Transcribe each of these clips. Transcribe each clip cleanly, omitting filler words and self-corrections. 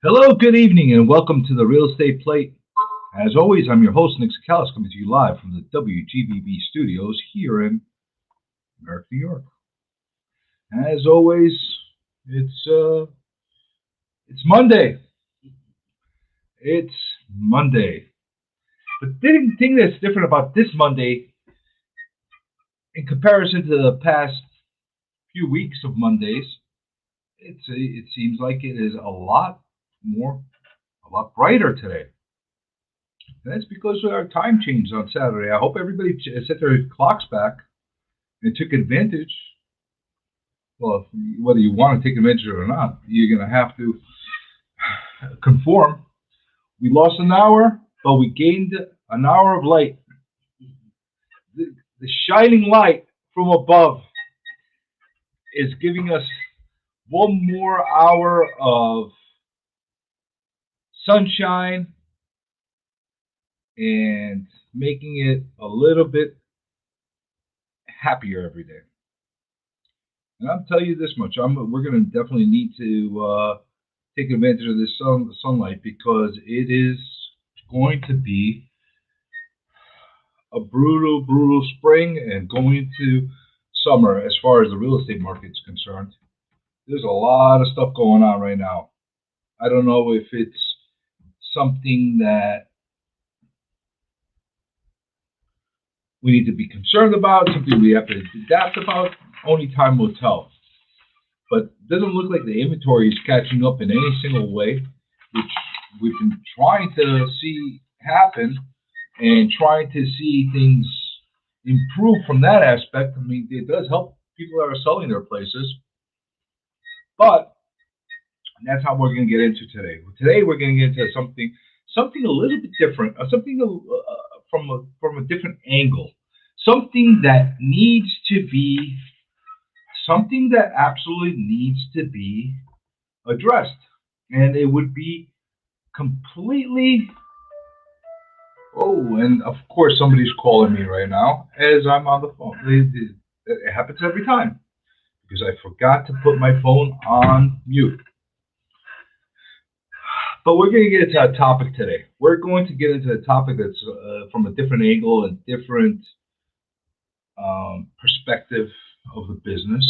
Hello, good evening, and welcome to the Real Estate Plate. As always, I'm your host, Nick Sakalis, coming to you live from the WGBB studios here in Newark, New York. As always, it's uh, it's Monday. It's Monday. But the thing that's different about this Monday, in comparison to the past few weeks of Mondays, it seems like it is a lot brighter today. That's because our time changed on Saturday. I hope everybody set their clocks back and took advantage. Well, whether you want to take advantage or not, you're going to have to conform. We lost an hour, but we gained an hour of light. The shining light from above is giving us one more hour of sunshine and making it a little bit happier every day. And I'll tell you this much: we're going to definitely need to take advantage of this sunlight because it is going to be a brutal, brutal spring and going to summer as far as the real estate market is concerned. There's a lot of stuff going on right now. I don't know if it's something that we need to be concerned about, something we have to adapt about. Only time will tell. But it doesn't look like the inventory is catching up in any single way, which we've been trying to see happen and trying to see things improve from that aspect. I mean, it does help people that are selling their places. But that's how we're going to get into today. Today we're going to get into something a little bit different, from a different angle, something that needs to be something that absolutely needs to be addressed, and it would be completely. Oh, and of course somebody's calling me right now as I'm on the phone. It happens every time because I forgot to put my phone on mute. But we're going to get into a topic today. We're going to get into a topic that's from a different angle and different perspective of the business,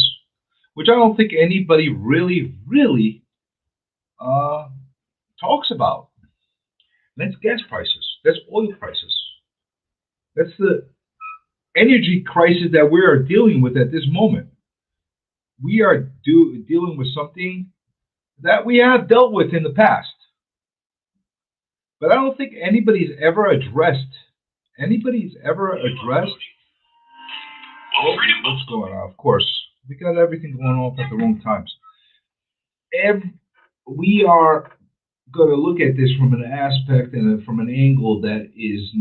which I don't think anybody really talks about. And that's gas prices. That's oil prices. That's the energy crisis that we are dealing with at this moment. We are dealing with something that we have dealt with in the past. But I don't think anybody's ever addressed. Oh, what's going on? Of course, we got everything going on at the wrong times. We are going to look at this from an aspect and from an angle that is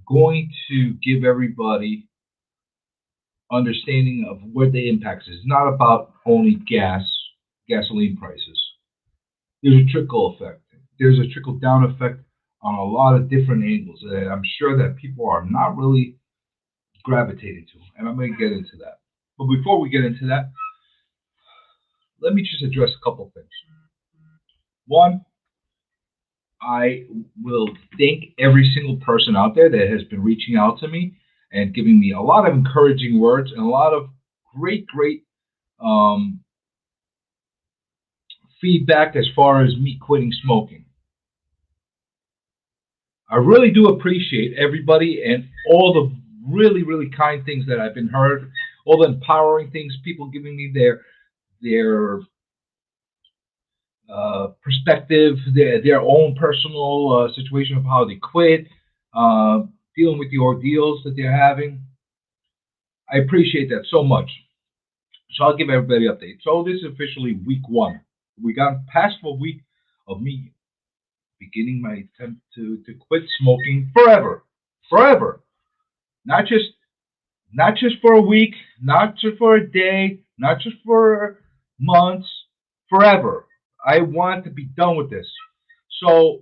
going to give everybody understanding of where the impacts is. It's not about only gasoline prices. There's a trickle effect. There's a trickle down effect on a lot of different angles that I'm sure that people are not really gravitating to, and I'm going to get into that. But before we get into that, let me just address a couple of things. One, I will thank every single person out there that has been reaching out to me and giving me a lot of encouraging words and a lot of great feedback as far as me quitting smoking. I really do appreciate everybody and all the really kind things that I've been heard, all the empowering things, people giving me their perspective, their own personal situation of how they quit, dealing with the ordeals that they're having. I appreciate that so much. So I'll give everybody an update. So this is officially week one. We got past a week of me beginning my attempt to quit smoking forever. Not just for a week, not just for a day, not just for months, forever. I want to be done with this. So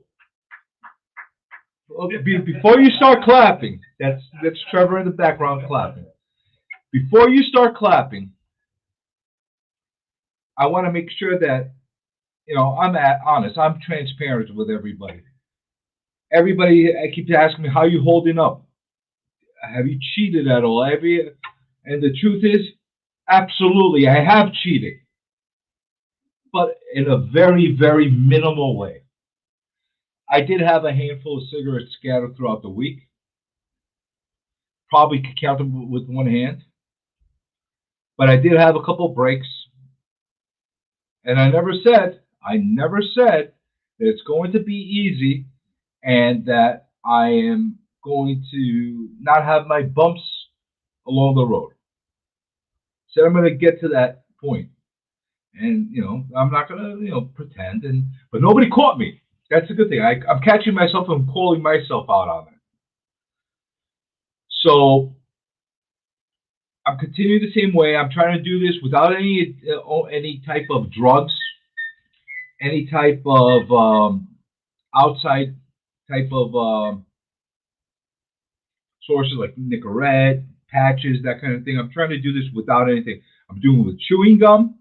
before you start clapping, that's Trevor in the background clapping. Before you start clapping, I want to make sure that I'm honest. I'm transparent with everybody. Everybody keeps asking me, how you holding up? Have you cheated at all? And the truth is, absolutely, I have cheated, but in a very, very minimal way. I did have a handful of cigarettes scattered throughout the week. Probably could count them with one hand, but I did have a couple breaks, and I never said that it's going to be easy and that I am going to not have my bumps along the road. Said I'm going to get to that point, and I'm not going to pretend. But nobody caught me. That's a good thing. I'm catching myself and calling myself out on it. So I'm continuing the same way. I'm trying to do this without any type of drugs, any type of outside type of sources like Nicorette, patches, that kind of thing. I'm trying to do this without anything. I'm doing it with chewing gum.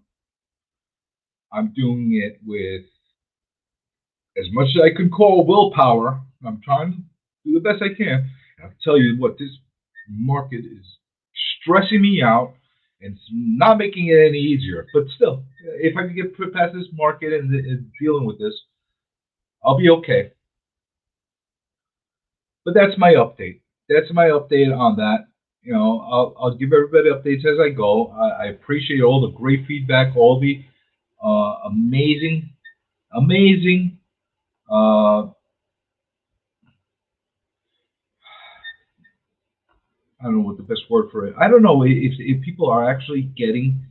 I'm doing it with as much as I can call willpower. I'm trying to do the best I can. And I'll tell you what, this market is stressing me out and it's not making it any easier. But still, if I can get past this market and dealing with this, I'll be okay. But that's my update. That's my update on that. I'll give everybody updates as I go. I appreciate all the great feedback, all the amazing, amazing. I don't know what the best word for it. I don't know if people are actually getting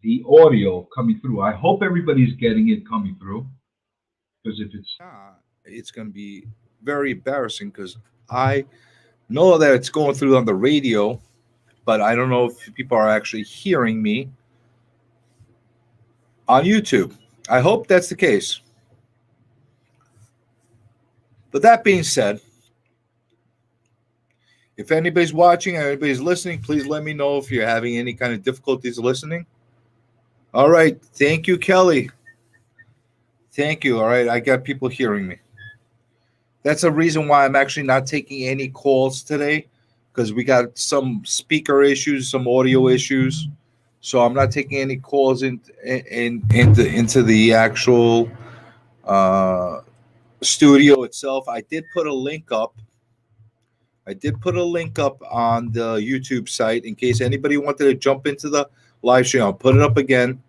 the audio coming through. I hope everybody's getting it coming through because if It's going to be very embarrassing because I know that it's going through on the radio, but I don't know if people are actually hearing me on YouTube. I hope that's the case. But that being said, if anybody's watching or anybody's listening, please let me know if you're having any kind of difficulties listening. All right. Thank you, Kelly. Thank you. All right. I got people hearing me. That's a reason why I'm actually not taking any calls today because we got some speaker issues, some audio issues. So I'm not taking any calls into the actual studio itself. I did put a link up. On the YouTube site in case anybody wanted to jump into the live stream. I'll put it up again.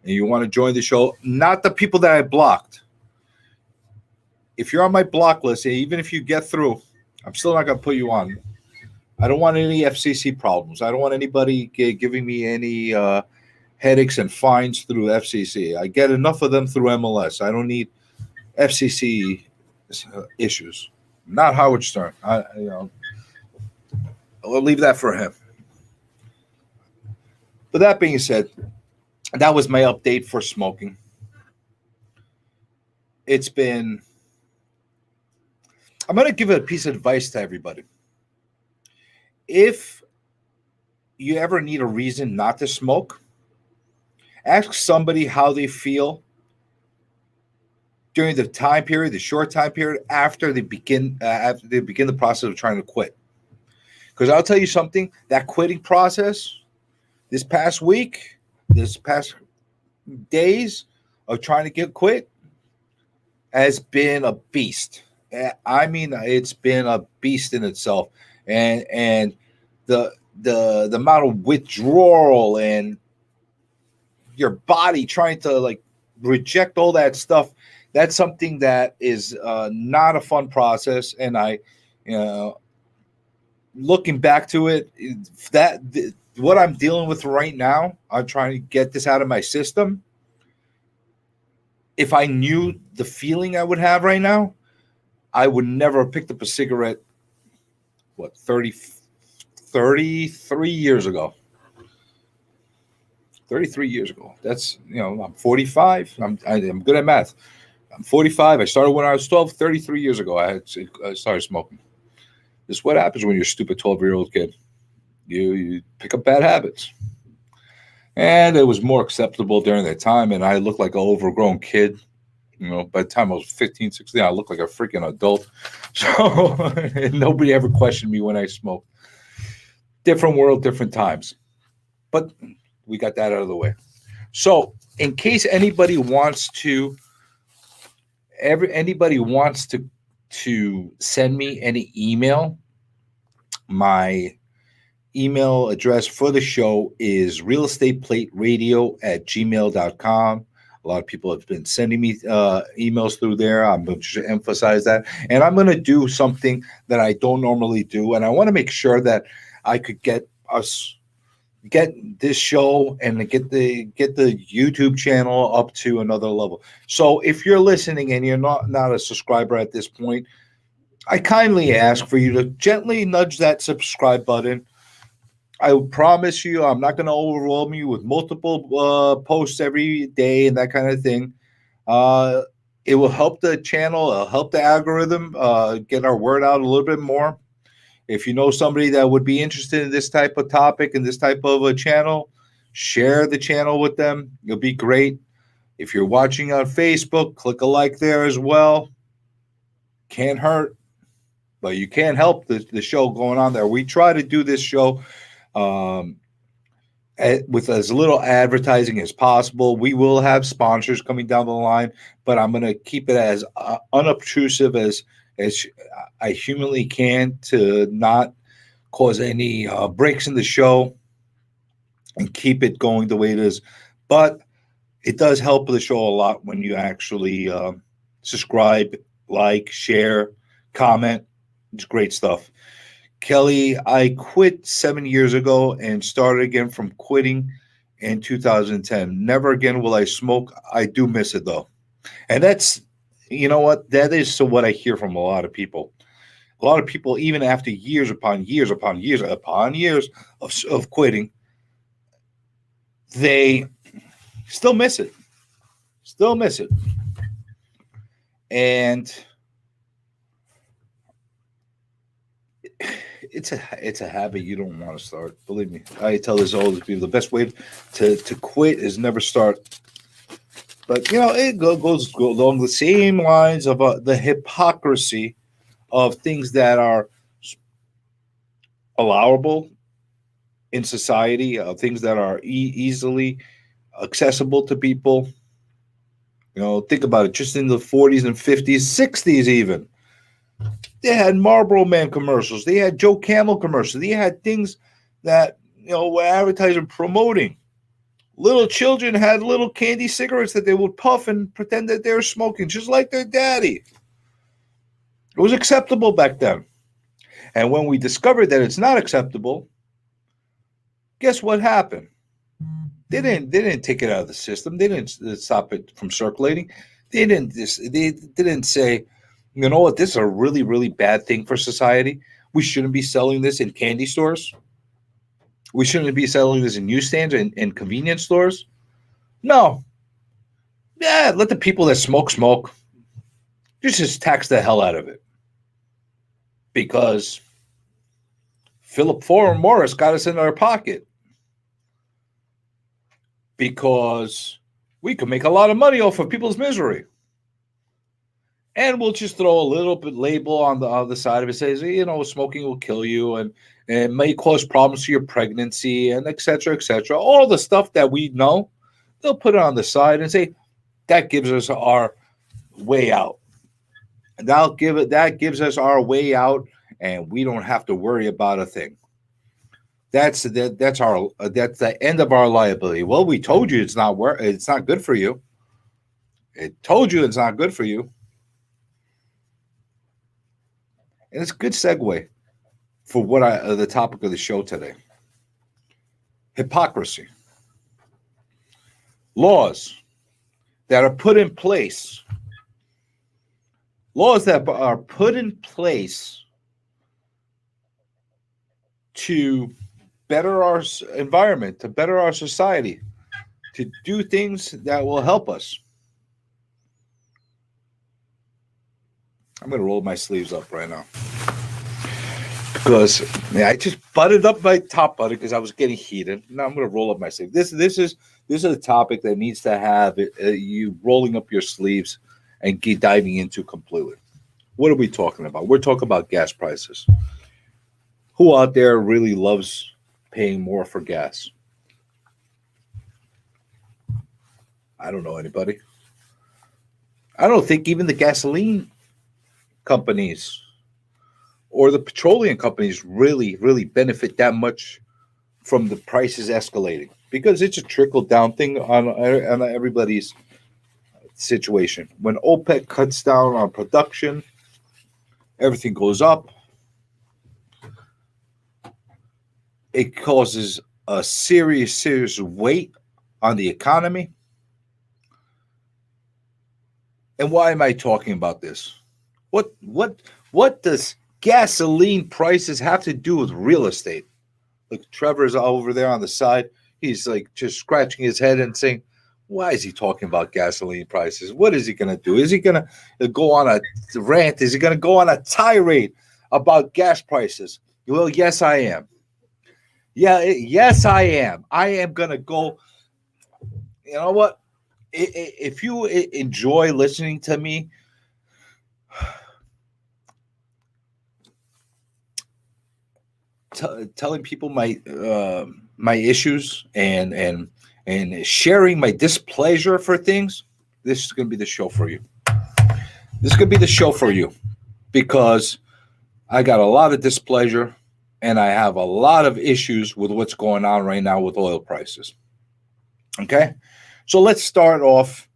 And you want to join the show. Not the people that I blocked. If you're on my block list, even if you get through, I'm still not going to put you on. I don't want any FCC problems. I don't want anybody giving me any headaches and fines through FCC. I get enough of them through MLS. I don't need FCC issues. Not Howard Stern. I'll leave that for him. But that being said, that was my update for smoking. I'm going to give a piece of advice to everybody. If you ever need a reason not to smoke, ask somebody how they feel during the time period, the short time period after they begin the process of trying to quit. Because I'll tell you something, that quitting process, this past week, this past days of trying to get quit has been a beast. I mean, it's been a beast in itself, and the amount of withdrawal and your body trying to reject all that stuff. That's something that is not a fun process. And looking back to it, what I'm dealing with right now, I'm trying to get this out of my system. If I knew the feeling I would have right now, I would never have picked up a cigarette, 33 years ago. 33 years ago. That's, I'm 45. I'm good at math. I'm 45. I started when I was 12. 33 years ago, I started smoking. This is what happens when you're a stupid 12-year-old kid. You pick up bad habits. And it was more acceptable during that time. And I looked like an overgrown kid. By the time I was 15, 16, I looked like a freaking adult. So and nobody ever questioned me when I smoked. Different world, different times. But we got that out of the way. So in case anybody wants to send me any email, my email address for the show is realestateplateradio@gmail.com. A lot of people have been sending me emails through there. I'm going to emphasize that. And I'm going to do something that I don't normally do. And I want to make sure that I could get this show and get the YouTube channel up to another level. So if you're listening and you're not a subscriber at this point, I kindly ask for you to gently nudge that subscribe button. I promise you, I'm not going to overwhelm you with multiple posts every day and that kind of thing. It will help the channel, it'll help the algorithm get our word out a little bit more. If you know somebody that would be interested in this type of topic and this type of a channel, share the channel with them. It'll be great. If you're watching on Facebook, click a like there as well. Can't hurt, but you can't help the show going on there. We try to do this show with as little advertising as possible. We will have sponsors coming down the line, but I'm going to keep it as unobtrusive as I humanly can to not cause any breaks in the show and keep it going the way it is. But it does help the show a lot when you actually subscribe, like, share, comment. It's great stuff. Kelly, I quit 7 years ago and started again from quitting in 2010. Never again will I smoke. I do miss it though. And that's, you know what? That is so what I hear from a lot of people. A lot of people, even after years upon years upon years upon years of quitting, they still miss it. Still miss it. And it's a habit you don't want to start. Believe me. I tell this all the people. The best way to quit is never start. But, it goes along the same lines of the hypocrisy of things that are allowable in society, things that are easily accessible to people. Think about it. Just in the 40s and 50s, 60s even. They had Marlboro Man commercials. They had Joe Camel commercials. They had things that, were advertising, promoting. Little children had little candy cigarettes that they would puff and pretend that they were smoking, just like their daddy. It was acceptable back then. And when we discovered that it's not acceptable, guess what happened? They didn't take it out of the system. They didn't stop it from circulating. They didn't say, you know what, this is a really, really bad thing for society. We shouldn't be selling this in candy stores. We shouldn't be selling this in newsstands and convenience stores. No. Yeah, let the people that smoke. Just tax the hell out of it. Because Philip Morris got us in our pocket. Because we could make a lot of money off of people's misery. And we'll just throw a little bit label on the other side of it. Says, smoking will kill you and it may cause problems to your pregnancy and et cetera, et cetera. All the stuff that we know, they'll put it on the side and say, that gives us our way out. And that gives us our way out, and we don't have to worry about a thing. That's the end of our liability. Well, we told you it's not good for you. It told you it's not good for you. And it's a good segue for the topic of the show today. Hypocrisy. Laws that are put in place. Laws that are put in place to better our environment, to better our society, to do things that will help us. I'm going to roll my sleeves up right now. because I just buttoned up my top button because I was getting heated. Now I'm going to roll up my sleeve. This is a topic that needs to have you rolling up your sleeves and diving into completely. What are we talking about? We're talking about gas prices. Who out there really loves paying more for gas? I don't know anybody. I don't think even the gasoline companies or the petroleum companies really benefit that much from the prices escalating because it's a trickle down thing on everybody's situation. When OPEC cuts down on production, everything goes up. It causes a serious weight on the economy. And why am I talking about this? What does gasoline prices have to do with real estate? Look, Trevor's over there on the side. He's like just scratching his head and saying, why is he talking about gasoline prices? What is he going to do? Is he going to go on a rant? Is he going to go on a tirade about gas prices? Well, yes, I am. Yes, I am. I am going to go. You know what? If you enjoy listening to me, telling people my issues and sharing my displeasure for things, this is going to be the show for you. This is going to be the show for you because I got a lot of displeasure and I have a lot of issues with what's going on right now with oil prices. Okay, so let's start off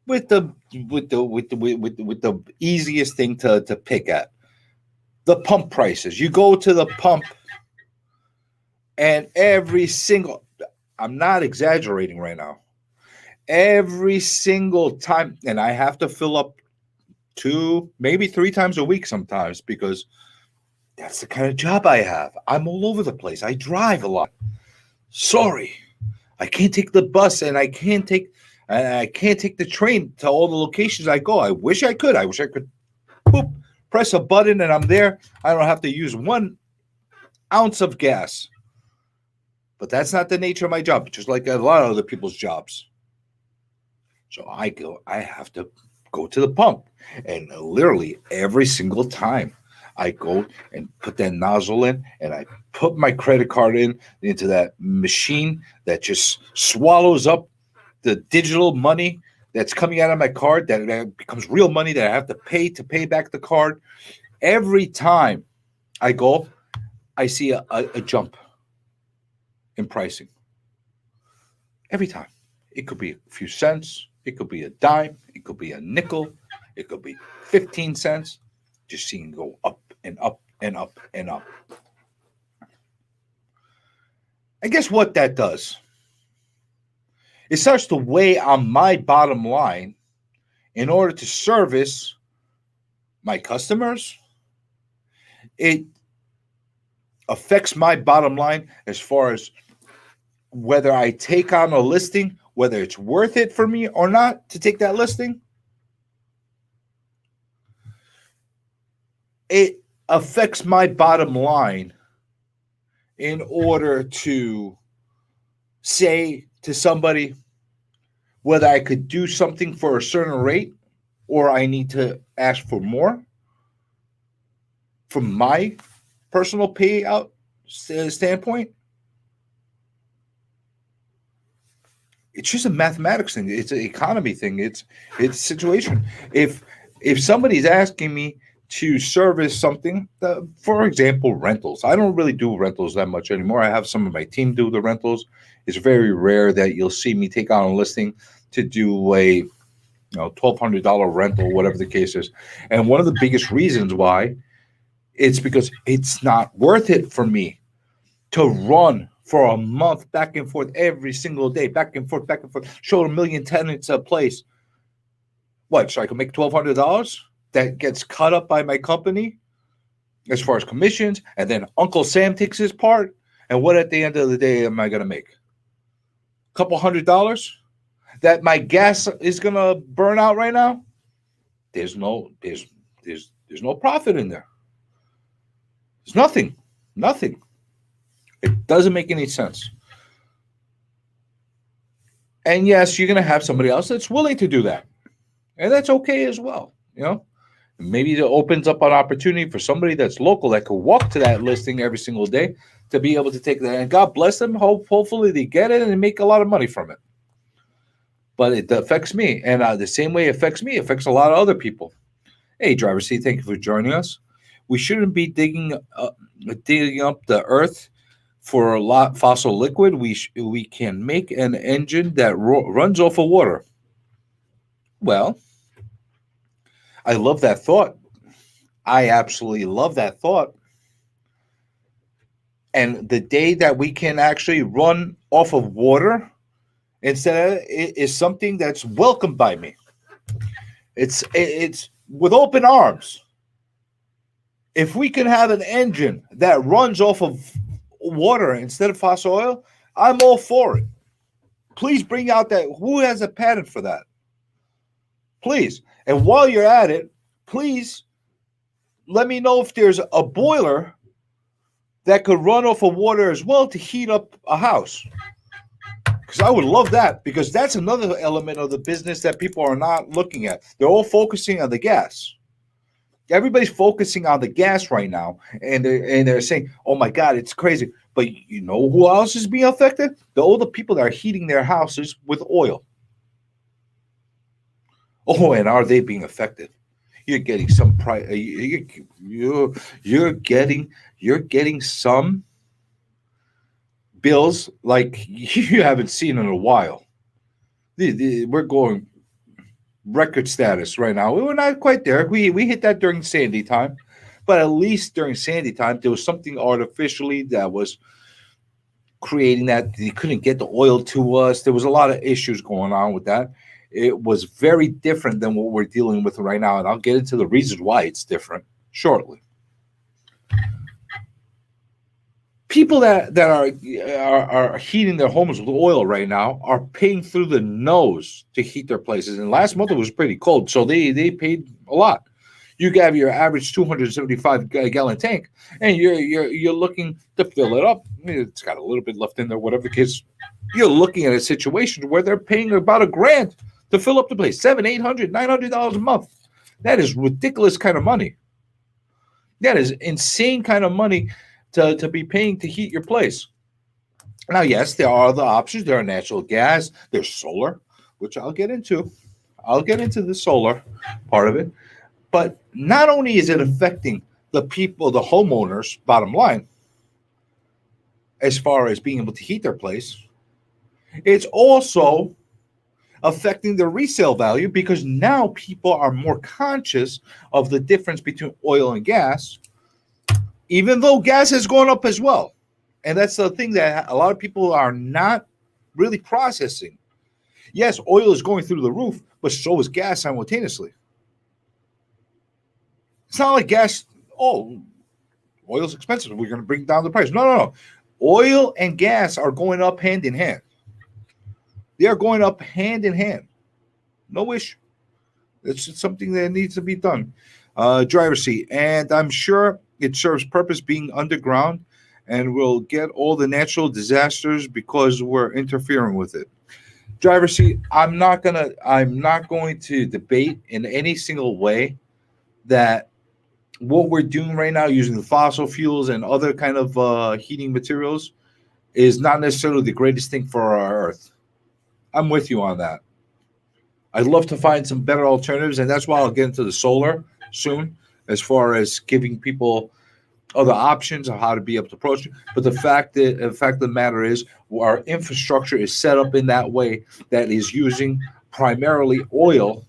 with the easiest thing to pick at. The pump prices. You go to the pump and every single, I'm not exaggerating right now, every single time, and I have to fill up 2, maybe 3 times a week sometimes because that's the kind of job I have. I'm all over the place. I drive a lot. Sorry, I can't take the bus and I can't take the train to all the locations I go. I wish I could. Boop, press a button and I'm there. I don't have to use 1 ounce of gas. But that's not the nature of my job, just like a lot of other people's jobs. So I have to go to the pump. And literally every single time I go and put that nozzle in and I put my credit card into that machine that just swallows up the digital money that's coming out of my card, that becomes real money that I have to pay back the card. Every time I go, I see a jump in pricing. Every time. It could be a few cents. It could be a dime. It could be a nickel. It could be 15 cents. Just seeing it go up and up and up and up. And guess what that does? It starts to weigh on my bottom line in order to service my customers. It affects my bottom line as far as whether I take on a listing, whether it's worth it for me or not to take that listing. It affects my bottom line in order to say to somebody whether I could do something for a certain rate or I need to ask for more from my personal payout standpoint. It's just a mathematics thing. It's an economy thing. It's a situation. If somebody's asking me to service something, for example, rentals. I don't really do rentals that much anymore. I have some of my team do the rentals. It's very rare that you'll see me take on a listing to do a $1,200 rental, whatever the case is. And one of the biggest reasons why, it's because it's not worth it for me to run for a month back and forth every single day, back and forth, show a million tenants a place. What, so I can make $1,200? That gets cut up by my company as far as commissions, and then Uncle Sam takes his part. And what at the end of the day am I going to make? A couple $100 that my gas is going to burn out right now? There's no profit in there. There's nothing. Nothing. It doesn't make any sense. And yes, you're going to have somebody else that's willing to do that. And that's okay as well. Maybe it opens up an opportunity for somebody that's local that could walk to that listing every single day to be able to take that. And God bless them. Hopefully they get it and they make a lot of money from it. But it affects me. And the same way it affects me, it affects a lot of other people. Hey, Driver C, thank you for joining us. We shouldn't be digging up the earth for a lot fossil liquid. We can make an engine that runs off of water. Well, I love that thought. I absolutely love that thought. And the day that we can actually run off of water instead of it is something that's welcomed by me. It's with open arms. If we can have an engine that runs off of water instead of fossil oil, I'm all for it. Please bring out that. Who has a patent for that? Please. And while you're at it, please let me know if there's a boiler that could run off of water as well to heat up a house. Because I would love that, because that's another element of the business that people are not looking at. They're all focusing on the gas. Everybody's focusing on the gas right now, and they're saying, "Oh my God, it's crazy." But you know who else is being affected? All the people that are heating their houses with oil. Oh, and are they being affected? You're getting some price. You're getting some bills like you haven't seen in a while. We're going record status right now. We were not quite there. We hit that during Sandy time, but at least during Sandy time, there was something artificially that was creating that. They couldn't get the oil to us. There was a lot of issues going on with that. It was very different than what we're dealing with right now, and I'll get into the reasons why it's different shortly. People that are heating their homes with oil right now are paying through the nose to heat their places. And last month it was pretty cold, so they paid a lot. You have your average 275 gallon tank, and you're looking to fill it up. It's got a little bit left in there, whatever the case. You're looking at a situation where they're paying about $1,000 to fill up the place, $700, $800, $900 a month. That is ridiculous kind of money. That is insane kind of money to be paying to heat your place. Now, yes, there are other options. There are natural gas. There's solar, which I'll get into. I'll get into the solar part of it. But not only is it affecting the people, the homeowners, bottom line, as far as being able to heat their place, it's also affecting the resale value, because now people are more conscious of the difference between oil and gas, even though gas has gone up as well. And that's the thing that a lot of people are not really processing. Yes, oil is going through the roof, but so is gas simultaneously. It's not like gas, oil's expensive, we're going to bring down the price. No. Oil and gas are going up hand in hand. They are going up hand in hand. No issue. It's something that needs to be done. Driver seat. And I'm sure it serves purpose being underground, and we'll get all the natural disasters because we're interfering with it. Driver seat. I'm not going to debate in any single way that what we're doing right now using the fossil fuels and other kind of heating materials is not necessarily the greatest thing for our Earth. I'm with you on that. I'd love to find some better alternatives, and that's why I'll get into the solar soon, as far as giving people other options on how to be able to approach it. But the fact of the matter is, our infrastructure is set up in that way that is using primarily oil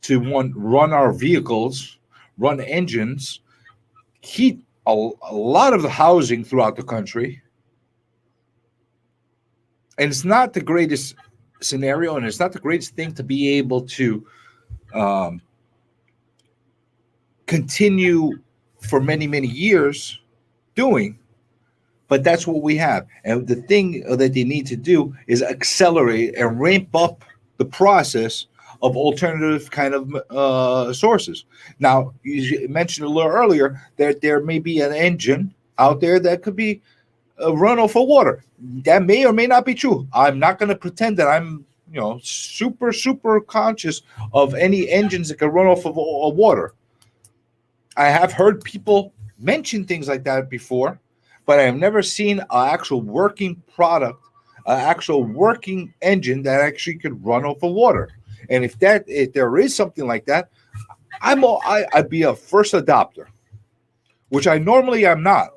to run our vehicles, run engines, heat a lot of the housing throughout the country. And it's not the greatest scenario, and it's not the greatest thing to be able to continue for many, many years doing, but that's what we have. And the thing that they need to do is accelerate and ramp up the process of alternative kind of sources. Now, you mentioned a little earlier that there may be an engine out there that could be a runoff of water. That may or may not be true. I'm not going to pretend that I'm, super conscious of any engines that can run off of water. I have heard people mention things like that before, but I have never seen an actual working product, an actual working engine that actually could run off of water. And if there is something like that, I'd be a first adopter, which I normally am not.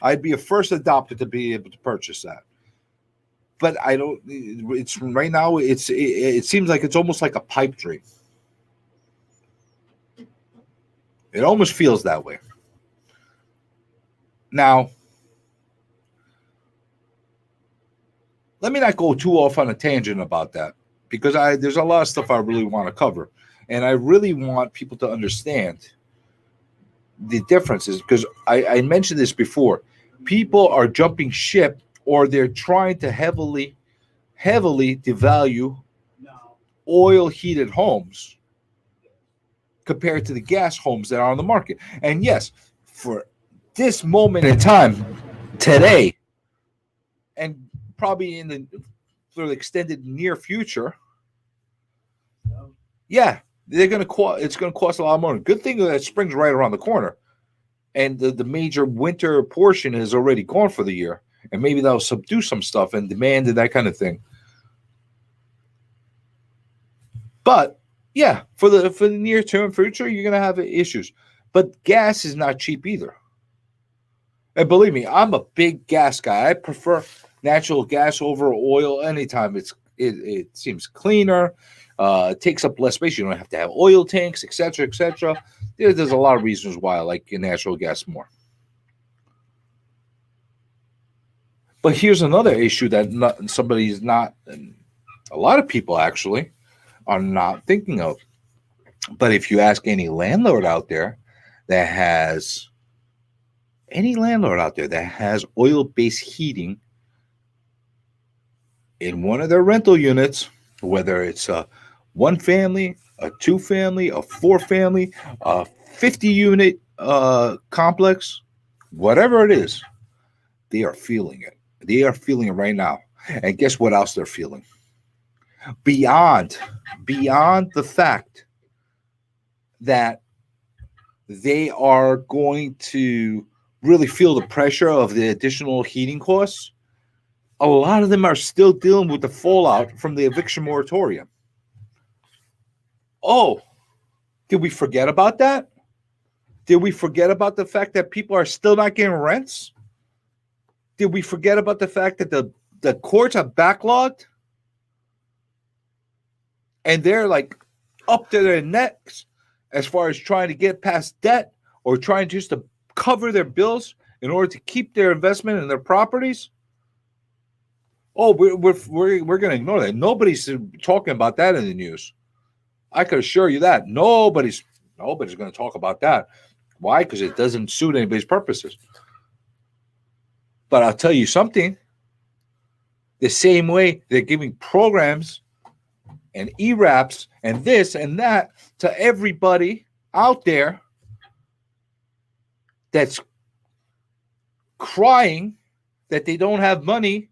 I'd be a first adopter to be able to purchase that. But I don't. It's right now. It seems like it's almost like a pipe dream. It almost feels that way. Now, let me not go too off on a tangent about that, because there's a lot of stuff I really want to cover, and I really want people to understand the differences, because I mentioned this before. People are jumping ship, or they're trying to heavily devalue oil heated homes compared to the gas homes that are on the market. And yes, for this moment in time today, and probably in the sort of extended near future, yeah, it's going to cost a lot of money. Good thing that spring's right around the corner, and the major winter portion is already gone for the year, and maybe that'll subdue some stuff and demand and that kind of thing. But yeah, for the near term future, you're gonna have issues. But gas is not cheap either. And believe me, I'm a big gas guy. I prefer natural gas over oil anytime. It seems cleaner. It takes up less space. You don't have to have oil tanks, etc., etc. There's a lot of reasons why I like natural gas more. But here's another issue that a lot of people actually are not thinking of. But if you ask any landlord out there that has oil-based heating in one of their rental units, whether it's a 1 family, a 2 family, a 4 family, a 50-unit complex, whatever it is, they are feeling it. They are feeling it right now. And guess what else they're feeling? Beyond the fact that they are going to really feel the pressure of the additional heating costs, a lot of them are still dealing with the fallout from the eviction moratorium. Oh, did we forget about that? Did we forget about the fact that people are still not getting rents? Did we forget about the fact that the courts are backlogged? And they're like up to their necks as far as trying to get past debt or trying just to cover their bills in order to keep their investment in their properties. Oh, we're going to ignore that. Nobody's talking about that in the news. I can assure you that nobody's going to talk about that. Why? Because it doesn't suit anybody's purposes. But I'll tell you something. The same way they're giving programs and ERAPs and this and that to everybody out there that's crying that they don't have money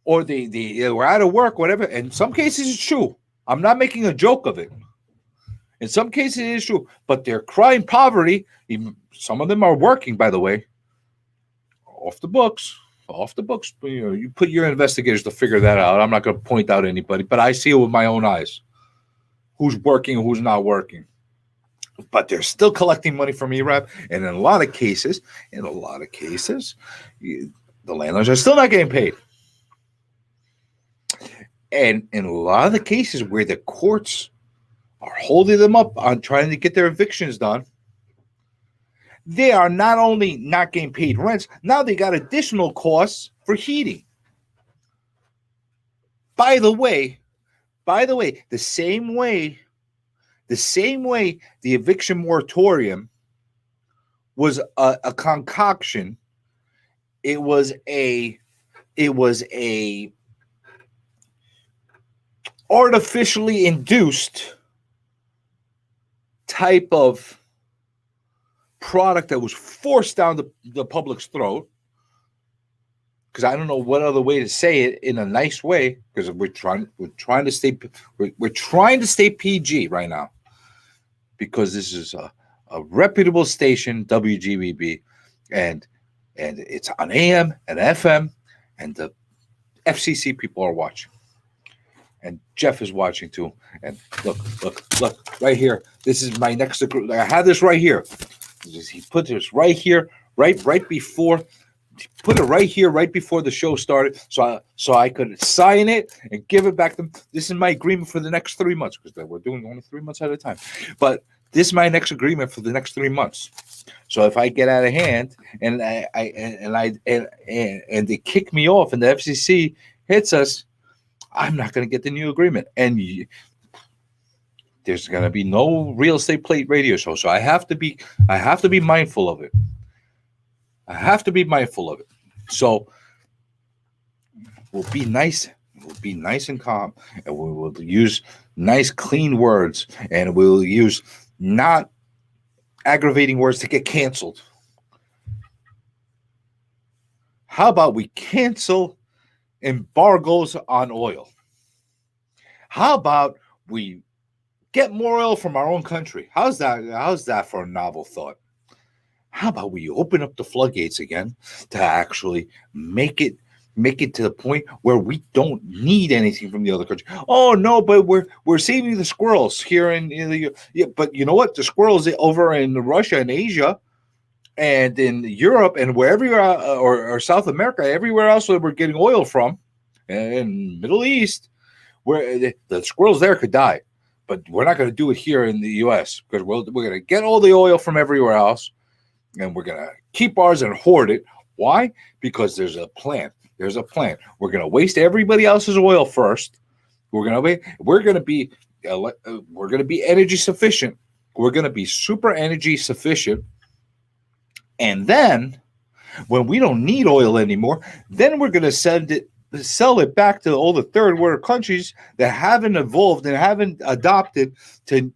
or they're out of work, whatever. In some cases, it's true. I'm not making a joke of it. In some cases, it is true. But they're crying poverty. Even some of them are working, by the way. Off the books. You put your investigators to figure that out. I'm not going to point out anybody, but I see it with my own eyes. Who's working and who's not working. But they're still collecting money from ERAP, and in a lot of cases, the landlords are still not getting paid. And in a lot of the cases where the courts are holding them up on trying to get their evictions done, they are not only not getting paid rents, now they got additional costs for heating. By the way, the same way the eviction moratorium was a concoction, it was a artificially induced type of product that was forced down the public's throat. Because I don't know what other way to say it in a nice way. Because we're trying to stay PG right now. Because this is a reputable station, WGBB, and it's on AM and FM, and the FCC people are watching. And Jeff is watching too. And look, right here. This is my next. I have this right here. He put this right here, right before. Put it right here, right before the show started, so I could sign it and give it back to them. This is my agreement for the next 3 months, because we're doing only 3 months at a time. But this is my next agreement for the next 3 months. So if I get out of hand and they kick me off and the FCC hits us, I'm not going to get the new agreement. And there's going to be no real estate plate radio show. So I have to be mindful of it. I have to be mindful of it. So we'll be nice. We'll be nice and calm, and we will use nice, clean words, and we'll use not aggravating words to get canceled. How about we cancel embargoes on oil? How about we get more oil from our own country? How's that for a novel thought? How about we open up the floodgates again to actually make it to the point where we don't need anything from the other country? Oh no, but we're saving the squirrels here in the but you know what? The squirrels over in Russia and Asia and in Europe and wherever or South America, everywhere else where we're getting oil from, and Middle East, where the squirrels there could die, but we're not going to do it here in the U.S. because we're going to get all the oil from everywhere else. And we're going to keep ours and hoard it. Why? Because there's a plan. There's a plan. We're going to waste everybody else's oil first. We're going to be energy sufficient. We're going to be super energy sufficient. And then when we don't need oil anymore, then we're going to sell it back to all the third world countries that haven't evolved and haven't adopted to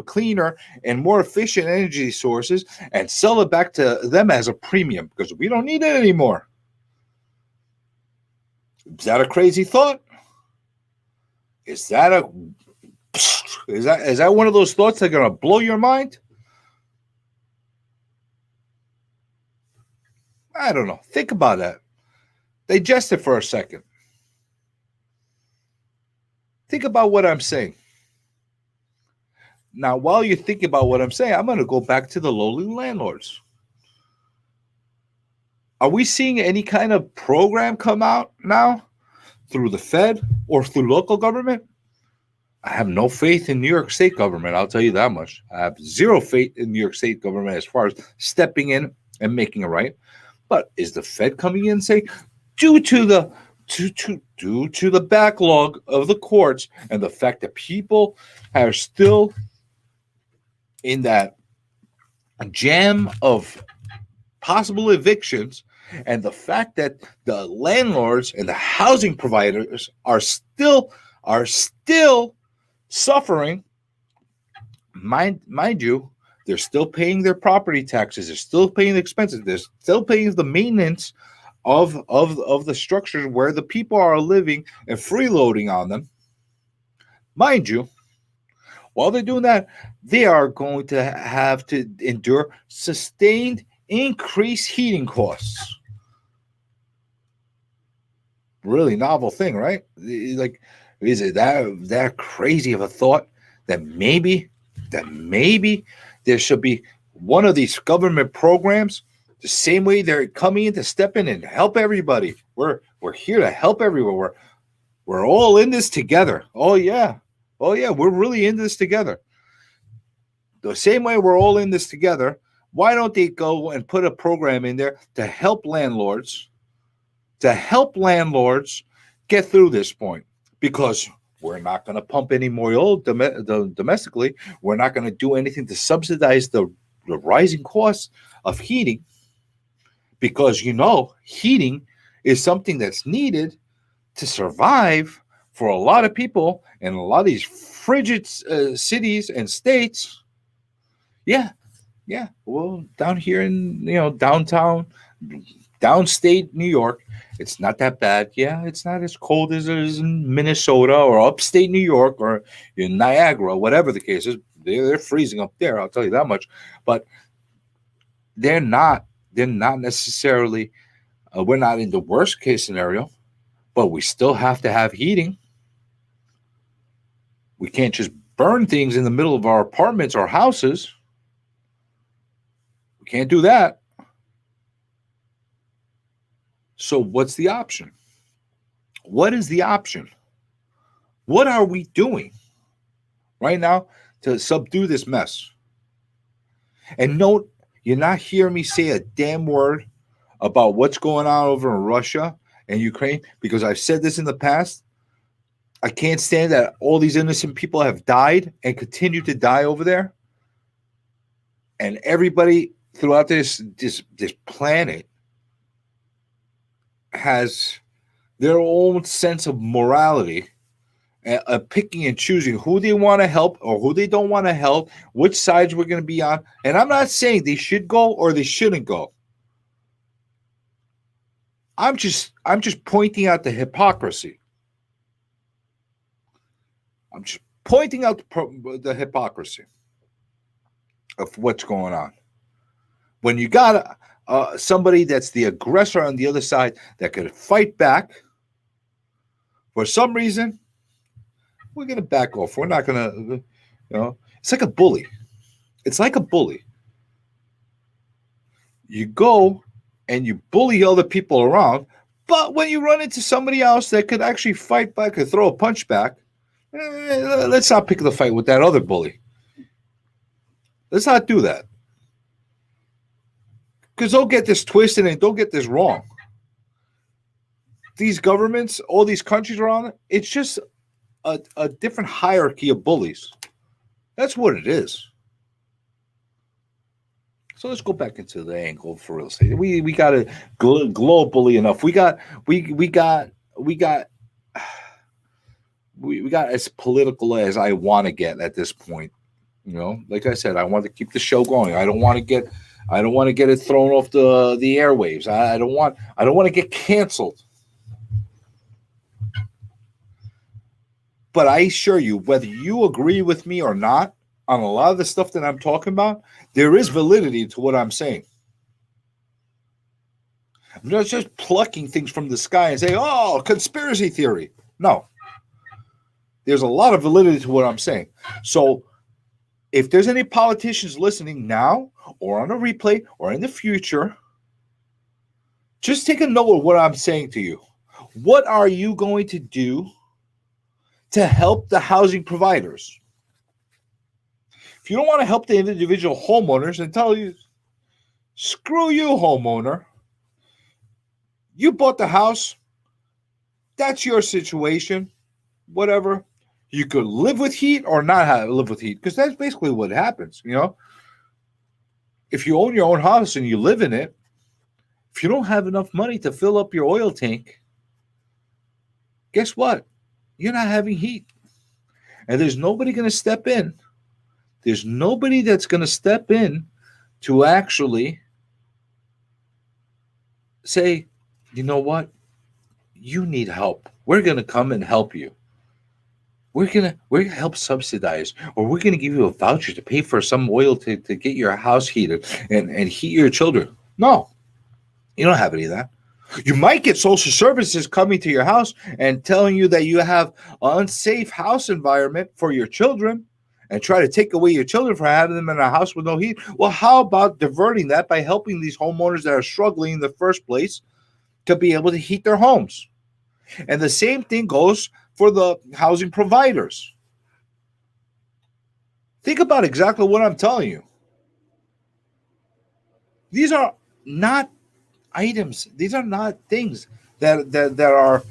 cleaner and more efficient energy sources, and sell it back to them as a premium because we don't need it anymore. Is that a crazy thought? Is that one of those thoughts that are going to blow your mind? I don't know. Think about that. Digest it for a second. Think about what I'm saying. Now, while you think about what I'm saying, I'm going to go back to the lowly landlords. Are we seeing any kind of program come out now through the Fed or through local government? I have no faith in New York State government. I'll tell you that much. I have zero faith in New York State government as far as stepping in and making it right. But is the Fed coming in and saying, due to the backlog of the courts and the fact that people are still in that jam of possible evictions, and the fact that the landlords and the housing providers are still suffering, mind you, they're still paying their property taxes, they're still paying the expenses, they're still paying the maintenance of the structures where the people are living and freeloading on them. Mind you, while they're doing that, they are going to have to endure sustained increased heating costs. Really novel thing, right? Like, is it that crazy of a thought that maybe there should be one of these government programs the same way they're coming in to step in and help everybody? We're here to help everyone. We're all in this together. Oh yeah, we're really in this together. The same way we're all in this together, why don't they go and put a program in there to help landlords get through this point? Because we're not going to pump any more oil domestically. We're not going to do anything to subsidize the rising costs of heating, because heating is something that's needed to survive for a lot of people in a lot of these frigid cities and states. Yeah, Yeah, well, down here in downtown, downstate New York, it's not that bad. Yeah, it's not as cold as it is in Minnesota or upstate New York or in Niagara, whatever the case is. They're freezing up there. I'll tell you that much. But they're not. They're not necessarily. We're not in the worst case scenario, but we still have to have heating. We can't just burn things in the middle of our apartments or houses. We can't do that. So what's the option? What is the option? What are we doing right now to subdue this mess? And note, you're not hearing me say a damn word about what's going on over in Russia and Ukraine because I've said this in the past. I can't stand that all these innocent people have died and continue to die over there. And everybody throughout this planet has their own sense of morality, picking and choosing who they want to help or who they don't want to help, which sides we're going to be on. And I'm not saying they should go or they shouldn't go. I'm just pointing out the hypocrisy. I'm just pointing out the hypocrisy of what's going on. When you got somebody that's the aggressor on the other side that could fight back, for some reason, we're going to back off. We're not going to, it's like a bully. It's like a bully. You go and you bully other people around, but when you run into somebody else that could actually fight back or throw a punch back, let's not pick the fight with that other bully. Let's not do that. Because don't get this twisted and don't get this wrong. These governments, all these countries around it, it's just a different hierarchy of bullies. That's what it is. So let's go back into the angle for real estate. We got it globally enough. We got as political as I want to get at this point. Like I said, I want to keep the show going. I don't want to get it thrown off the airwaves. I don't want to get canceled. But I assure you, whether you agree with me or not on a lot of the stuff that I'm talking about, there is validity to what I'm saying. I'm not just plucking things from the sky and saying, "Oh, conspiracy theory." No. There's a lot of validity to what I'm saying. So if there's any politicians listening now or on a replay or in the future, just take a note of what I'm saying to you. What are you going to do to help the housing providers? If you don't want to help the individual homeowners, and tell you, screw you, homeowner. You bought the house. That's your situation. Whatever. You could live with heat or not live with heat, because that's basically what happens. If you own your own house and you live in it, if you don't have enough money to fill up your oil tank, guess what? You're not having heat. And there's nobody going to step in. There's nobody that's going to step in to actually say, you know what? You need help. We're going to come and help you. We're gonna help subsidize, or we're gonna give you a voucher to pay for some oil to get your house heated and heat your children. No, you don't have any of that. You might get social services coming to your house and telling you that you have an unsafe house environment for your children and try to take away your children from having them in a house with no heat. Well, how about diverting that by helping these homeowners that are struggling in the first place to be able to heat their homes? And the same thing goes for the housing providers. Think about exactly what I'm telling you. These are not items. These are not things that are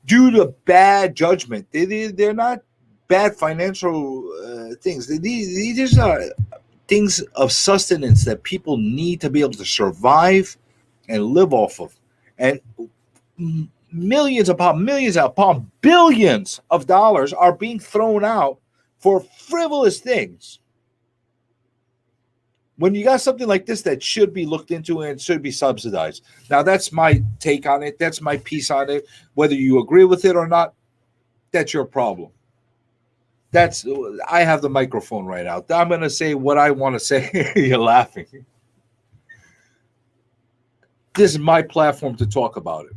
due to bad judgment. They're not bad financial things. These are things of sustenance that people need to be able to survive and live off of. And millions upon billions of dollars are being thrown out for frivolous things. when you got something like this that should be looked into and should be subsidized. Now, that's my take on it. That's my piece on it. Whether you agree with it or not, that's your problem. I have the microphone right out. I'm going to say what I want to say. You're laughing. This is my platform to talk about it.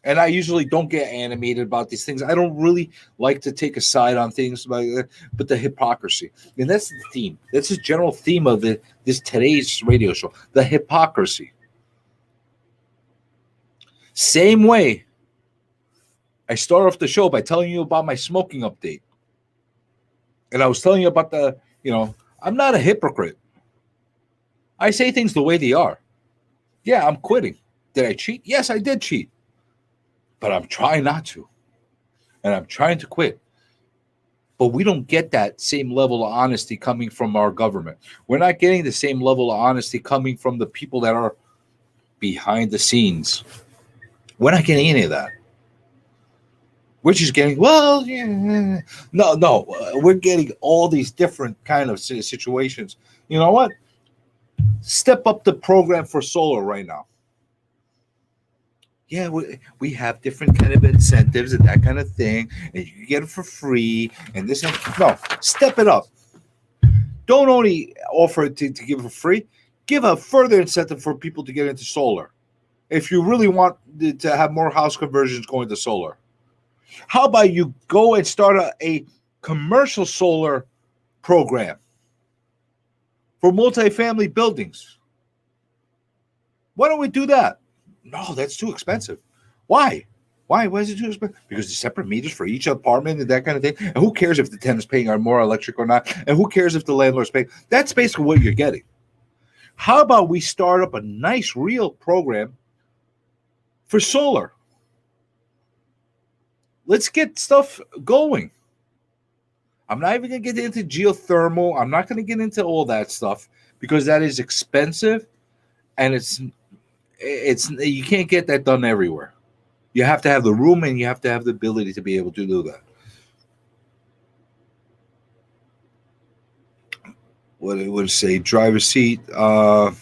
And I usually don't get animated about these things. I don't really like to take a side on things, but the hypocrisy. And that's the theme. That's the general theme of this today's radio show. The hypocrisy. Same way, I start off the show by telling you about my smoking update. And I was telling you about I'm not a hypocrite. I say things the way they are. Yeah, I'm quitting. Did I cheat? Yes, I did cheat. But I'm trying not to. And I'm trying to quit. But we don't get that same level of honesty coming from our government. We're not getting the same level of honesty coming from the people that are behind the scenes. We're not getting any of that. We're just getting, no. We're getting all these different kind of situations. You know what? Step up the program for solar right now. Yeah, we have different kind of incentives and that kind of thing, and you can get it for free. And this, no, step it up. Don't only offer it to give it for free. Give a further incentive for people to get into solar. If you really want to have more house conversions going to solar, how about you go and start a commercial solar program for multifamily buildings? Why don't we do that? No, that's too expensive. Why? Why is it too expensive? Because the separate meters for each apartment and that kind of thing. And who cares if the tenant's paying more electric or not? And who cares if the landlord's paying? That's basically what you're getting. How about we start up a nice, real program for solar? Let's get stuff going. I'm not even going to get into geothermal. I'm not going to get into all that stuff because that is expensive, and it's you can't get that done everywhere. You have to have the room and you have to have the ability to be able to do that. What it would say, driver's seat. That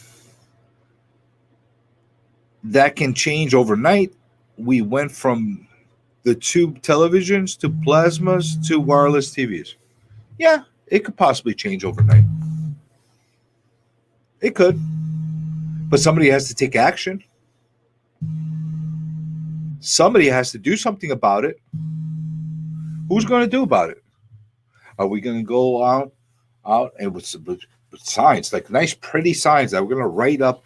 can change overnight. We went from the tube televisions to plasmas to wireless TVs. Yeah, it could possibly change overnight. It could. But somebody has to take action. Somebody has to do something about it. Who's going to do about it? Are we going to go out and with signs, like nice, pretty signs that we're going to write up?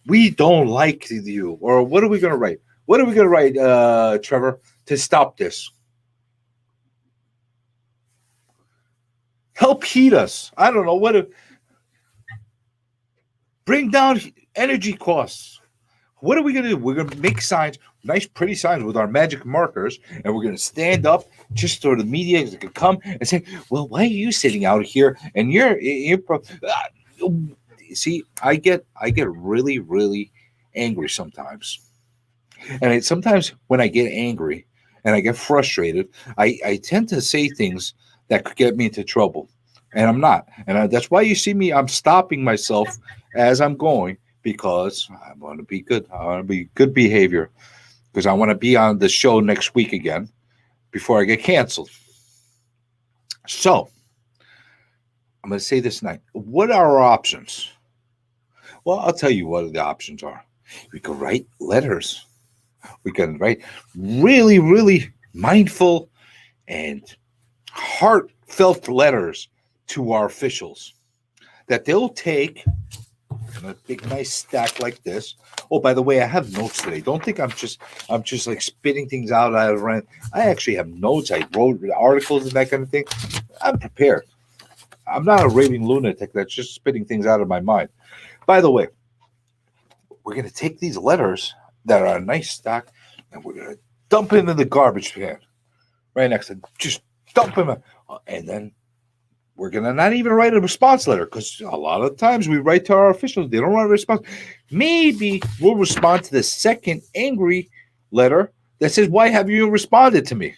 We don't like you. Or what are we going to write? What are we going to write, Trevor, to stop this? Help heat us. I don't know. Bring down energy costs. What are we going to do? We're going to make signs, nice, pretty signs with our magic markers, and we're going to stand up just so the media can come and say, well, why are you sitting out here? And you're see, I get really, really angry sometimes. And sometimes when I get angry and I get frustrated, I tend to say things that could get me into trouble. And I'm not. And that's why you see me, I'm stopping myself as I'm going, because I want to be good. I want to be good behavior, because I want to be on the show next week again before I get canceled. So I'm going to say this night. What are our options? Well, I'll tell you what the options are. We could write letters. We can write really, really mindful and heartfelt letters to our officials that they'll take in a big, nice stack like this. Oh, by the way, I have notes today. Don't think I'm just like spitting things out of rent. I actually have notes. I wrote articles and that kind of thing. I'm prepared. I'm not a raving lunatic that's just spitting things out of my mind. By the way, we're going to take these letters that are a nice stack, and we're going to dump them in the garbage can right next to them. Just dump them. And then we're going to not even write a response letter, because a lot of times we write to our officials. They don't write a response. Maybe we'll respond to the second angry letter that says, why have you responded to me?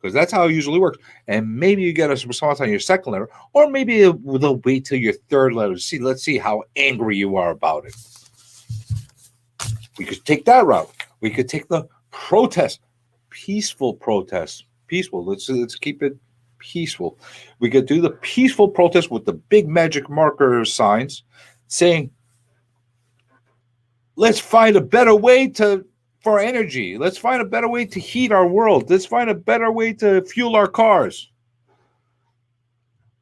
because that's how it usually works. And maybe you get a response on your second letter, or maybe they'll wait till your third letter to see. Let's see how angry you are about it. We could take that route. We could take the protest, peaceful protest, peaceful. Let's keep it peaceful. We could do the peaceful protest with the big magic marker signs, saying, "Let's find a better way for energy. Let's find a better way to heat our world. Let's find a better way to fuel our cars.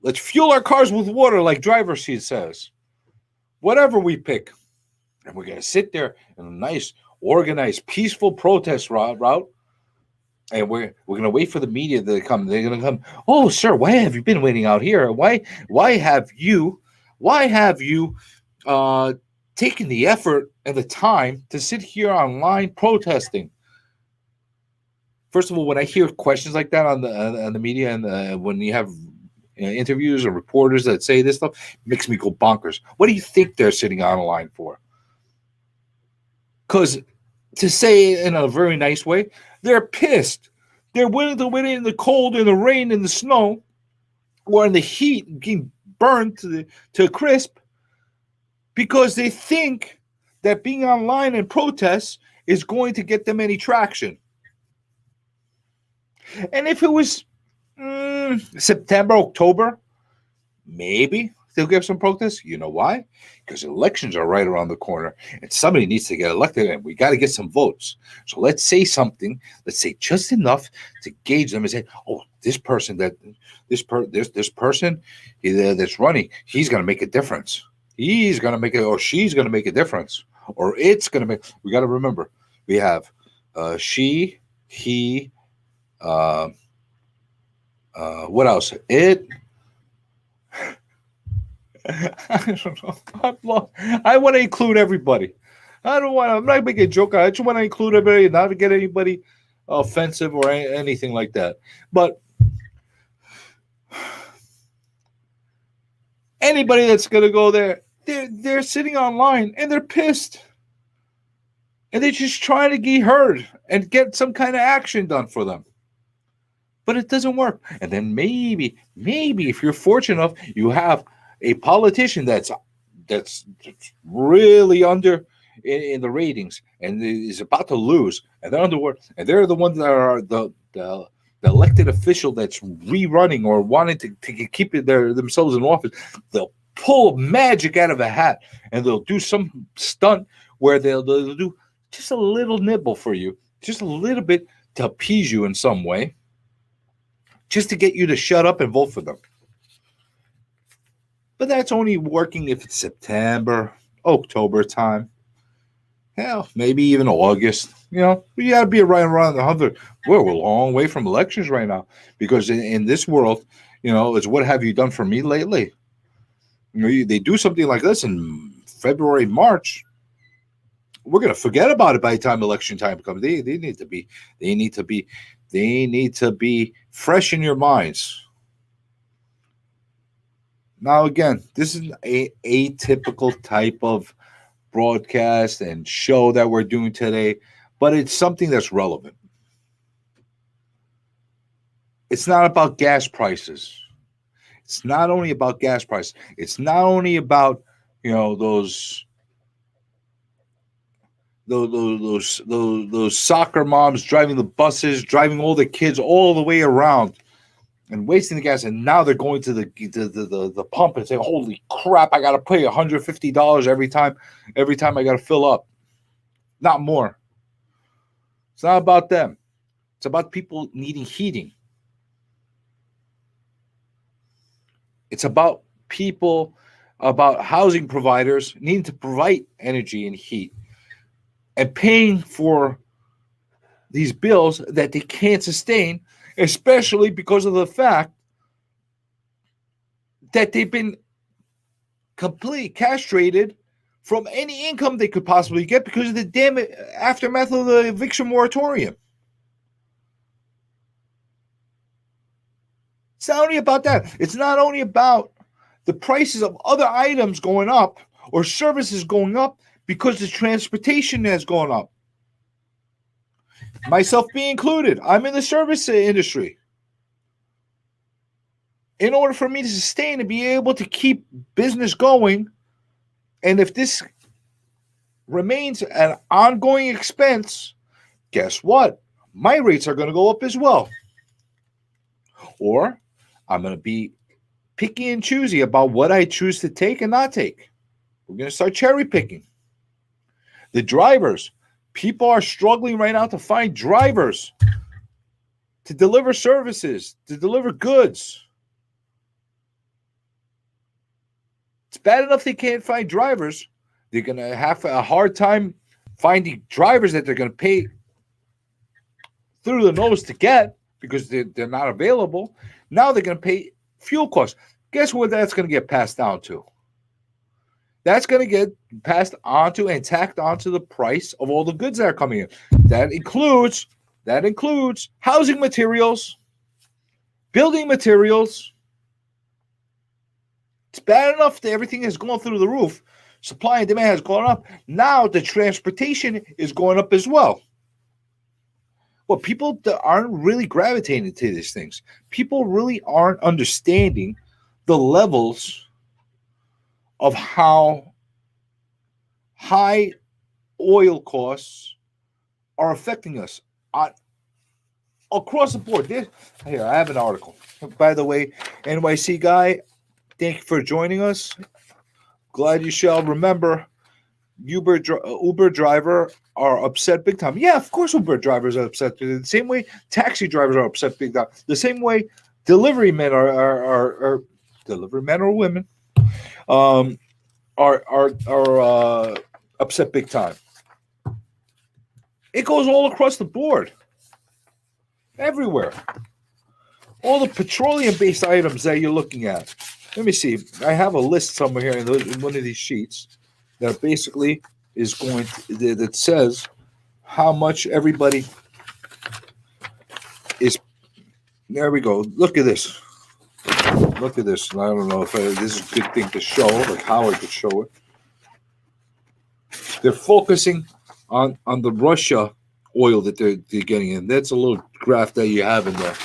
Let's fuel our cars with water, like driver's seat says. Whatever we pick." And we're going to sit there in a nice, organized, peaceful protest route. And we're going to wait for the media to come. They're going to come, "Oh, sir, why have you been waiting out here? Why have you taken the effort and the time to sit here online protesting?" First of all, when I hear questions like that on the media, and when you have interviews or reporters that say this stuff, it makes me go bonkers. What do you think they're sitting online for? Because to say it in a very nice way, they're pissed. They're willing to wait in the cold, in the rain, in the snow, or in the heat, getting burned to a crisp, because they think that being online and protests is going to get them any traction. And if it was September, October, maybe they'll get some protests. You know why? Because elections are right around the corner, and somebody needs to get elected, and we got to get some votes. So let's say something. Let's say just enough to gauge them and say, "Oh, this person that's running, he's going to make a difference. He's going to make it, or she's going to make a difference, or it's going to make." We got to remember, we have she, he, what else? It. I don't know. I want to include everybody. I'm not making a joke. I just want to include everybody, not to get anybody offensive or anything like that. But anybody that's going to go there, they're sitting online and they're pissed. And they're just trying to get heard and get some kind of action done for them. But it doesn't work. And then maybe if you're fortunate enough, you have a politician that's really under in the ratings and is about to lose, and they're underwater, and they're the ones that are the elected official that's rerunning or wanting to keep themselves in office. They'll pull magic out of a hat, and they'll do some stunt where they'll do just a little nibble for you, just a little bit to appease you in some way, just to get you to shut up and vote for them. But that's only working if it's September, October time. Hell, maybe even August. We got to be right around the 100. We're a long way from elections right now, because in this world, it's what have you done for me lately? They do something like this in February, March. We're gonna forget about it by the time election time comes. They need to be fresh in your minds. Now, again, this is an atypical type of broadcast and show that we're doing today, but it's something that's relevant. It's not about gas prices. It's not only about gas prices. It's not only about those soccer moms driving the buses, driving all the kids all the way around and wasting the gas, and now they're going to the pump and saying, "Holy crap, I got to pay $150 every time I got to fill up." Not more. It's not about them. It's about people needing heating. It's about housing providers needing to provide energy and heat and paying for these bills that they can't sustain, especially because of the fact that they've been completely castrated from any income they could possibly get because of the damn aftermath of the eviction moratorium. It's not only about that. It's not only about the prices of other items going up or services going up because the transportation has gone up. Myself being included. I'm in the service industry. in order for me to sustain and be able to keep business going. And if this remains an ongoing expense, guess what? My rates are going to go up as well. Or I'm going to be picky and choosy about what I choose to take and not take. We're going to start cherry picking. The drivers, people are struggling right now to find drivers to deliver services, to deliver goods. It's bad enough they can't find drivers. They're going to have a hard time finding drivers that they're going to pay through the nose to get because they're not available. Now they're going to pay fuel costs. Guess what that's going to get passed down to? That's going to get passed onto and tacked onto the price of all the goods that are coming in. That includes housing materials, building materials. It's bad enough that everything has gone through the roof. Supply and demand has gone up. Now the transportation is going up as well. Well, people aren't really gravitating to these things. People really aren't understanding the levels of how high oil costs are affecting us across the board. Here, I have an article. By the way, NYC guy, thank you for joining us. Glad you shall remember. Uber driver are upset big time. Yeah, of course Uber drivers are upset. The same way taxi drivers are upset big time. The same way delivery men are delivery men or women are upset big time. It goes all across the board, everywhere. All the petroleum-based items that you're looking at. Let me see. I have a list somewhere here in one of these sheets that basically is going to, that says how much everybody is. There we go. Look at this. Look at this. I don't know if this is a good thing to show, like how I could show it. They're focusing on the Russia oil that they're getting in. That's a little graph that you have in there.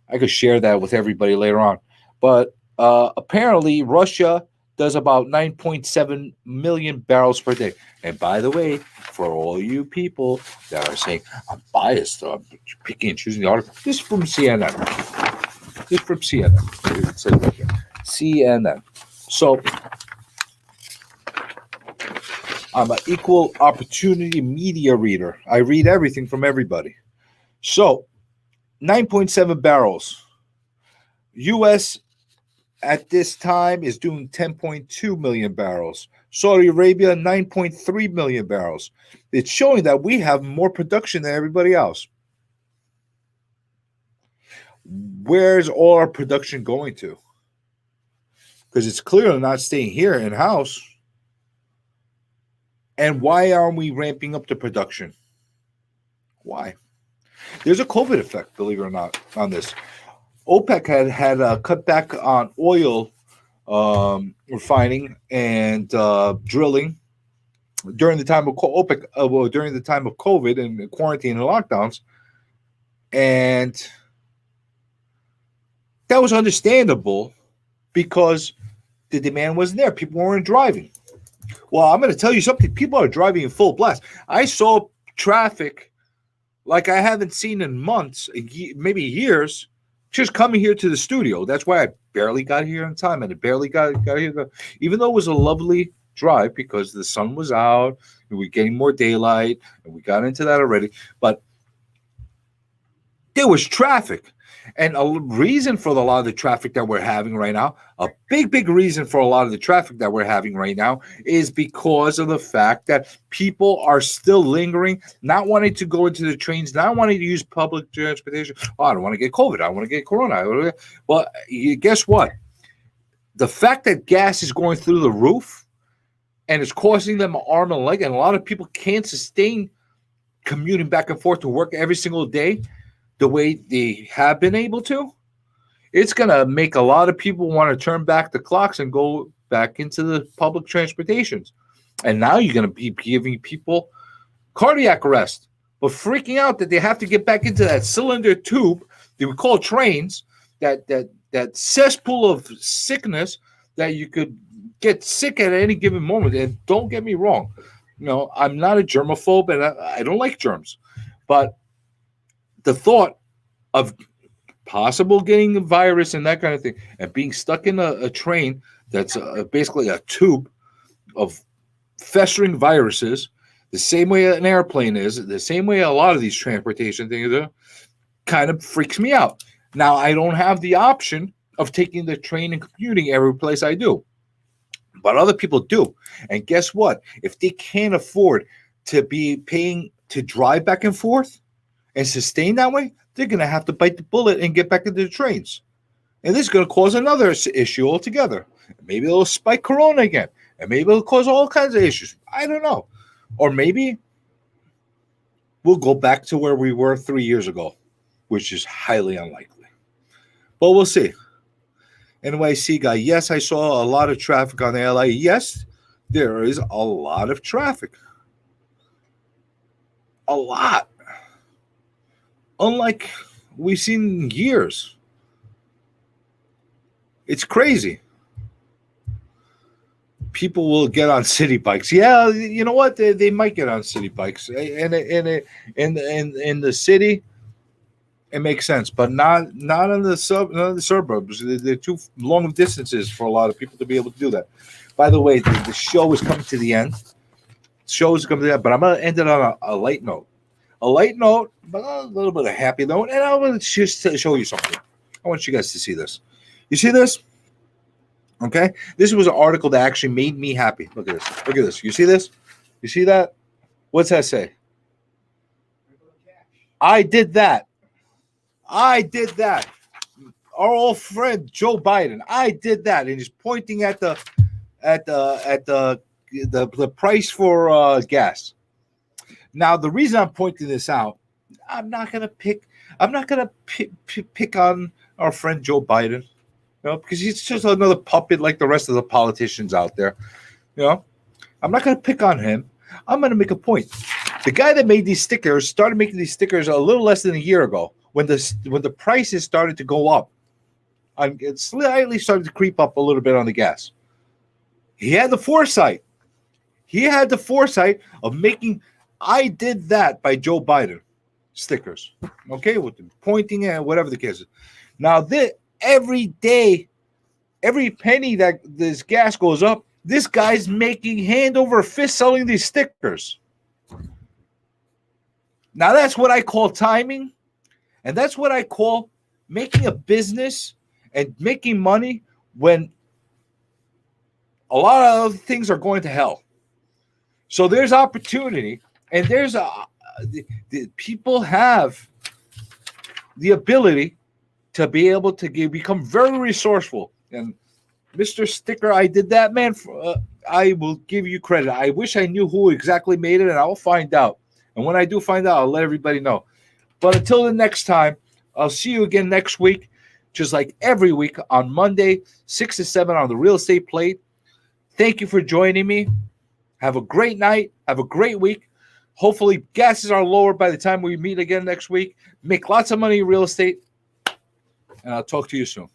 I could share that with everybody later on. But apparently Russia does about 9.7 million barrels per day. And by the way, for all you people that are saying, I'm biased, I'm picking and choosing the article, this is from CNN. This is from CNN. It says right here. CNN. So I'm an equal opportunity media reader. I read everything from everybody. So 9.7 barrels. U.S. at this time is doing 10.2 million barrels. Saudi Arabia, 9.3 million barrels. It's showing that we have more production than everybody else. Where's all our production going to? Because it's clearly not staying here in-house. And why aren't we ramping up the production? Why? There's a COVID effect, believe it or not, on this. OPEC had cut back on oil refining and drilling during the time of OPEC, during the time of COVID and quarantine and lockdowns, and that was understandable because the demand wasn't there. People weren't driving. Well, I'm going to tell you something. People are driving in full blast. I saw traffic like I haven't seen in months, maybe years, just coming here to the studio. That's why I barely got here on time, and I barely got here. Even though it was a lovely drive because the sun was out and we're getting more daylight, and we got into that already. But there was traffic. And a reason for a lot of the traffic that we're having right now, a big reason for a lot of the traffic that we're having right now is because of the fact that people are still lingering, not wanting to go into the trains, not wanting to use public transportation. Oh, I don't want to get COVID. I want to get corona. Well, guess what? The fact that gas is going through the roof and it's costing them an arm and a leg, and a lot of people can't sustain commuting back and forth to work every single day the way they have been able to, it's going to make a lot of people want to turn back the clocks and go back into the public transportations. And now you're going to be giving people cardiac arrest, but freaking out that they have to get back into that cylinder tube that we call trains that cesspool of sickness that you could get sick at any given moment. And don't get me wrong, I'm not a germaphobe and I don't like germs, but the thought of possible getting a virus and that kind of thing and being stuck in a train that's basically a tube of festering viruses, the same way an airplane is, the same way a lot of these transportation things are, kind of freaks me out. Now, I don't have the option of taking the train and commuting every place I do, but other people do. And guess what? If they can't afford to be paying to drive back and forth and sustain that way, they're going to have to bite the bullet and get back into the trains. And this is going to cause another issue altogether. Maybe it'll spike corona again. And maybe it'll cause all kinds of issues. I don't know. Or maybe we'll go back to where we were 3 years ago, which is highly unlikely. But we'll see. NYC guy, yes, I saw a lot of traffic on the LA. Yes, there is a lot of traffic. A lot. Unlike we've seen in years. It's crazy. People will get on city bikes. Yeah, you know what? They might get on city bikes. In the city, it makes sense, but not in the suburbs. They're too long of distances for a lot of people to be able to do that. By the way, the show is coming to the end. But I'm going to end it on a light note. A light note, but a little bit of a happy note. And I want to just show you something. I want you guys to see this. You see this? Okay? This was an article that actually made me happy. Look at this. Look at this. You see this? You see that? What's that say? I did that. I did that. Our old friend Joe Biden. I did that, and he's pointing at the price for gas. Now, the reason I'm pointing this out, I'm not gonna pick on our friend Joe Biden, because he's just another puppet like the rest of the politicians out there. I'm not gonna pick on him. I'm gonna make a point. The guy that made these stickers started making these stickers a little less than a year ago, when the prices started to go up, and it slightly started to creep up a little bit on the gas. He had the foresight. Of making "I did that" by Joe Biden stickers. Okay, with the pointing at whatever the case is. Now, every day, every penny that this gas goes up, this guy's making hand over fist selling these stickers. Now, that's what I call timing. And that's what I call making a business and making money when a lot of other things are going to hell. So there's opportunity, and there's people have the ability to be able to become very resourceful. And Mr. Sticker, I did that, man. I will give you credit. I wish I knew who exactly made it, and I'll find out. And when I do find out, I'll let everybody know. But until the next time, I'll see you again next week, just like every week on Monday, 6 to 7 on the Real Estate Plate. Thank you for joining me. Have a great night. Have a great week. Hopefully, gases are lower by the time we meet again next week. Make lots of money in real estate. And I'll talk to you soon.